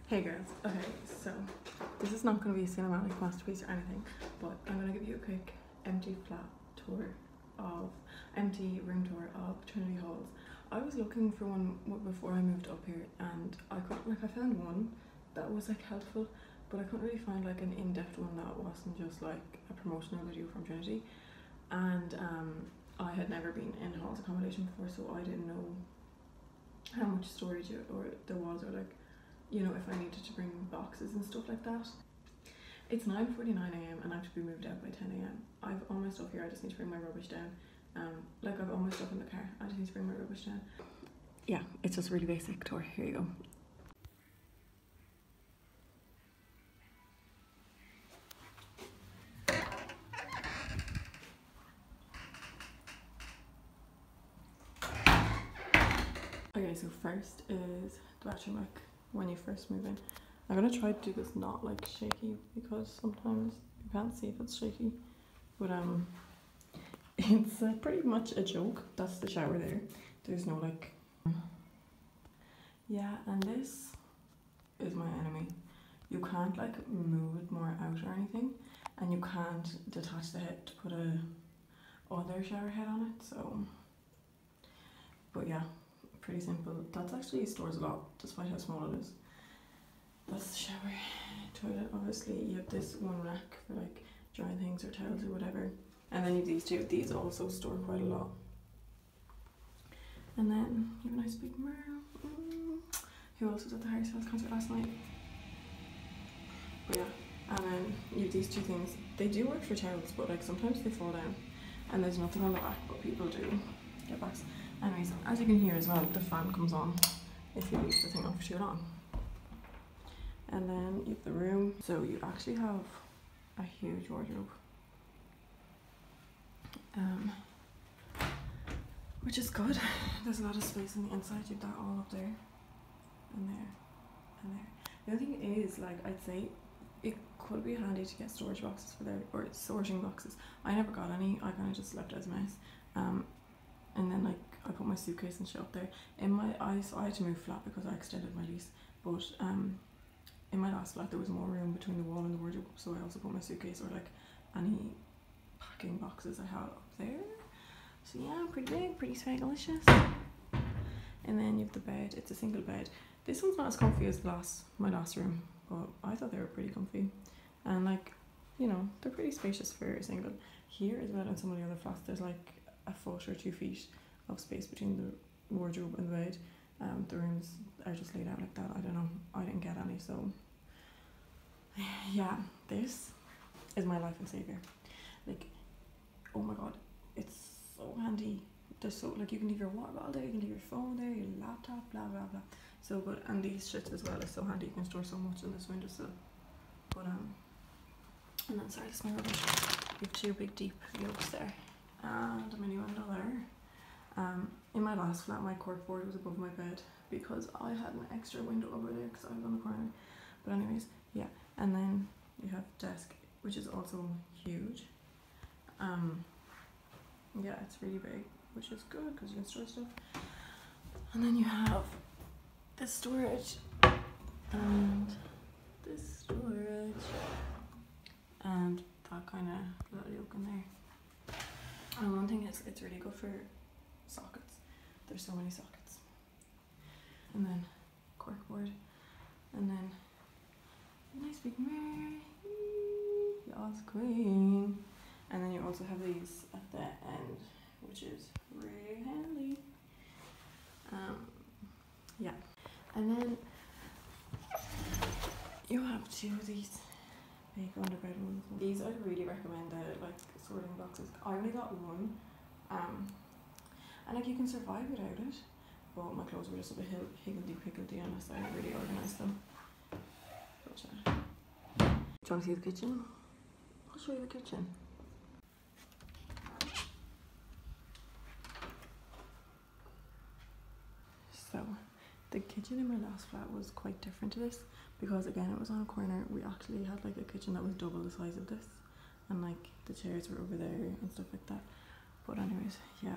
Hey girls, okay, so this is not going to be a cinematic masterpiece or anything, but I'm going to give you a quick empty room tour of Trinity Halls. I was looking for one before I moved up here, and I found one that was like helpful, but I couldn't really find like an in-depth one that wasn't just like a promotional video from Trinity. And I had never been in Halls accommodation before, so I didn't know how much storage there was, or like, you know, if I needed to bring boxes and stuff like that. It's 9:49 AM and I have to be moved out by 10 AM. I've all my stuff here, I just need to bring my rubbish down. Like I've all my stuff in the car, I just need to bring my rubbish down. Yeah, it's just a really basic tour. Here you go. Okay, so first is the bathroom, like when you first move in. I'm gonna try to do this not like shaky because sometimes you can't see if it's shaky, but it's pretty much a joke. That's the shower there. There's no like, yeah, and this is my enemy. You can't like move it more out or anything, and you can't detach the head to put a other shower head on it. So, but yeah, pretty simple. That's actually stores a lot despite how small it is. That's the shower. Toilet, obviously you have this one rack for like drying things or towels or whatever, and then you have these two. These also store quite a lot. And then you have a nice big mirror. Who else was at the Harry Styles concert last night? But yeah, and then you have these two things. They do work for towels, but like sometimes they fall down and there's nothing on the back, but people do get backs. Anyways, as you can hear as well, the fan comes on if you leave the thing on for too long. And then you have the room, so you actually have a huge wardrobe, which is good. There's a lot of space on the inside. You have that all up there, and there, and there. The other thing is, like, I'd say it could be handy to get storage boxes for there, or sorting boxes. I never got any. I kind of just left it as a mess. And then like I put my suitcase and shit up there. So I had to move flat because I extended my lease, but in my last flat there was more room between the wall and the wardrobe, so I also put my suitcase or like any packing boxes I had up there. So yeah, pretty big, pretty swagalicious. And then you have the bed. It's a single bed. This one's not as comfy as my last room, but I thought they were pretty comfy, and like, you know, they're pretty spacious for a single. Here as well, in some of the other flats there's like a foot or 2 feet of space between the wardrobe and the bed. The rooms are just laid out like that. I don't know, I didn't get any, so yeah, this is my life and savior. Like, oh my god, it's so handy. There's so, like, you can leave your water bottle there, you can leave your phone there, your laptop, blah blah blah. So good. And these shits as well is so handy. You can store so much in this windowsill. But and then, sorry, that's my rubbish. You have 2 big deep yolks there and a mini window there. In my last flat, my corkboard was above my bed because I had an extra window over there because I was on the corner. But anyways, yeah. And then you have desk, which is also huge. Yeah, it's really big, which is good because you can store stuff. And then you have this storage and this storage and that kind of little yoke in there. And one thing is, it's really good for sockets. There's so many sockets. And then corkboard, and then a nice big mirror. Y'all's queen. And then you also have these at the end, which is really handy. Yeah. And then you have 2 of these big underbed ones. These I'd really recommend, the like sorting boxes. I only got one, and like you can survive without it, but my clothes were just a bit higgledy-piggledy unless I really organised them. But, do you want to see the kitchen? I'll show you the kitchen. So, the kitchen in my last flat was quite different to this because, again, it was on a corner. We actually had like a kitchen that was double the size of this, and like the chairs were over there and stuff like that. But anyways, yeah,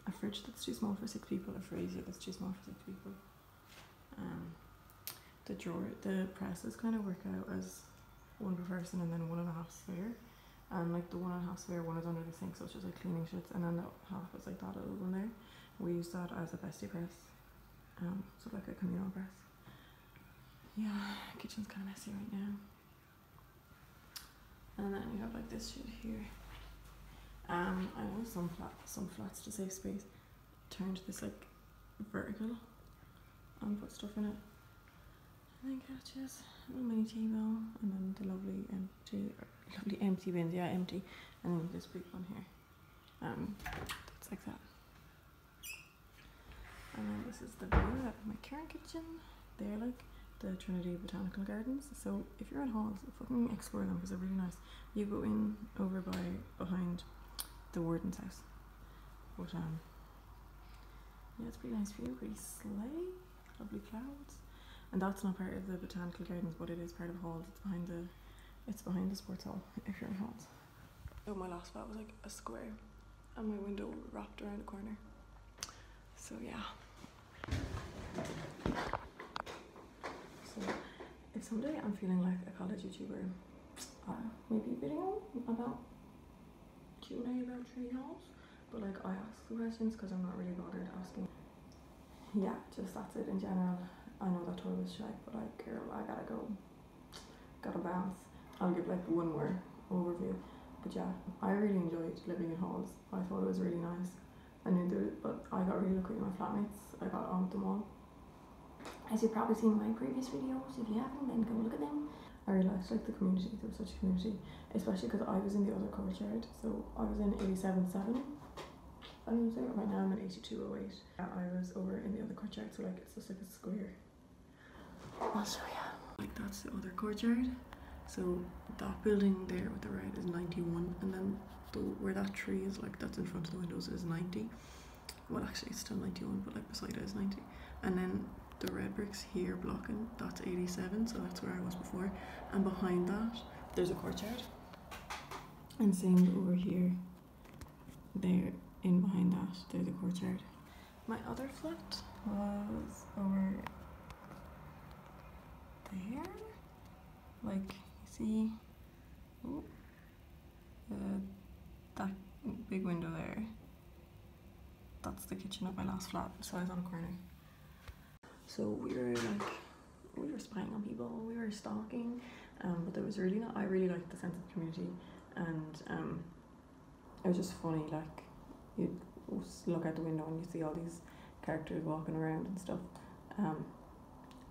a fridge that's too small for 6 people, a freezer that's too small for 6 people. the presses kind of work out as one per person and then 1.5 spare. And like the 1.5 spare one is under the sink, so it's just like cleaning shits, and then the half is like that little one there. We use that as a bestie press, so like a communal press. Yeah, kitchen's kind of messy right now. And then you have like this shit here. I know some flats to save space turned this like vertical and put stuff in it. And then catches, a little mini table, and then the lovely empty bins, yeah, empty, and then this big one here. It's like that. And then this is the view of my current kitchen. They're like the Trinity Botanical Gardens. So if you're in Halls, fucking explore them because they're really nice. You go in over behind the warden's house. But yeah, it's pretty nice view, pretty sleigh, lovely clouds. And that's not part of the Botanical Gardens, but it is part of Halls. It's behind the sports hall if you're in Halls. So my last flat was like a square, and my window wrapped around the corner. So yeah. So if someday I'm feeling like a college YouTuber, maybe a video about Q&A about Trinity Halls, but like I ask the questions because I'm not really bothered asking. Yeah, just that's it in general. I know that tour was shite, but like, girl, I gotta go. Gotta bounce. I'll give like one more overview. But yeah, I really enjoyed living in Halls. I thought it was really nice. But I got really lucky with my flatmates. I got on with them all. As you've probably seen in my previous videos, if you haven't, then go look at them. I realised like the community, there was such a community, especially because I was in the other courtyard. So I was in 87.7. I don't know, right now I'm in 82.08. Yeah, I was over in the other courtyard, so like it's just like a square. I'll show you. Like that's the other courtyard. So that building there with the red is 91, and then where that tree is, like that's in front of the windows, is 90. Well, actually it's still 91, but like beside it is 90. And then the red bricks here blocking, that's 87, so that's where I was before. And behind that there's a courtyard. And same over here, there in behind that there's a courtyard. My other flat was over there, like you see, that big window there, that's the kitchen of my last flat, so I was on a corner. So we were spying on people, we were stalking, but there was really not, I really liked the sense of community, and it was just funny, like you look out the window and you see all these characters walking around and stuff.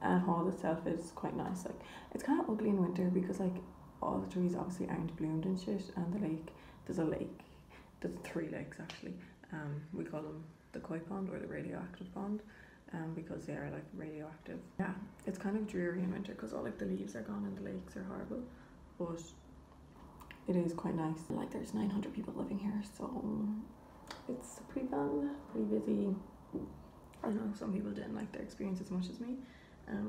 And Hall itself is quite nice. Like it's kind of ugly in winter because like all the trees obviously aren't bloomed and shit, and there's 3 lakes actually. We call them the koi pond or the radioactive pond, because they are like radioactive. Yeah, it's kind of dreary in winter because all like the leaves are gone and the lakes are horrible, but it is quite nice. Like there's 900 people living here, so it's pretty fun, pretty busy. I know some people didn't like their experience as much as me,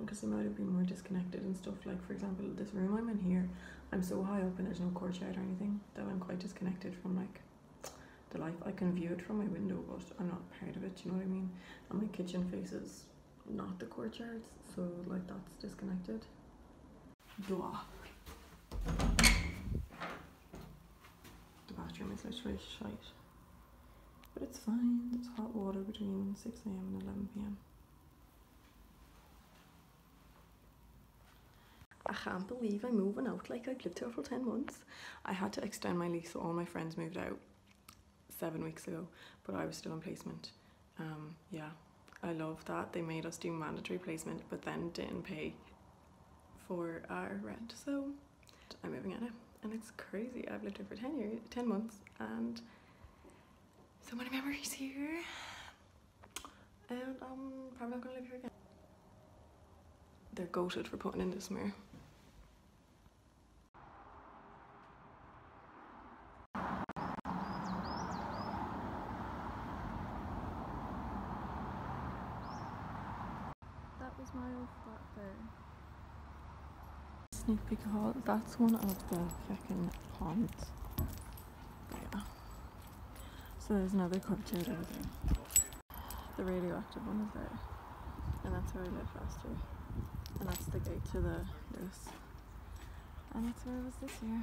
because they might have been more disconnected and stuff. Like for example, this room I'm in here, I'm so high up and there's no courtyard or anything that I'm quite disconnected from like the life. I can view it from my window, but I'm not part of it, you know what I mean? And my kitchen faces not the courtyards, so like that's disconnected. Blah. The bathroom is literally shite, but it's fine. There's hot water between 6 AM and 11 PM. I can't believe I'm moving out. Like I've lived here for 10 months. I had to extend my lease, so all my friends moved out 7 weeks ago, but I was still on placement. Yeah, I love that they made us do mandatory placement, but then didn't pay for our rent. So I'm moving out now, and it's crazy. I've lived here for 10 months, and so many memories here, and I'm probably not gonna live here again. They're goated for putting in this mirror. That was my old flat there. Sneak peek hall. That's one of the fucking ponds. Yeah. So there's another courtyard over there. The radioactive one is there, and that's where I lived last year. And that's the gate to the house. And that's where I was this year.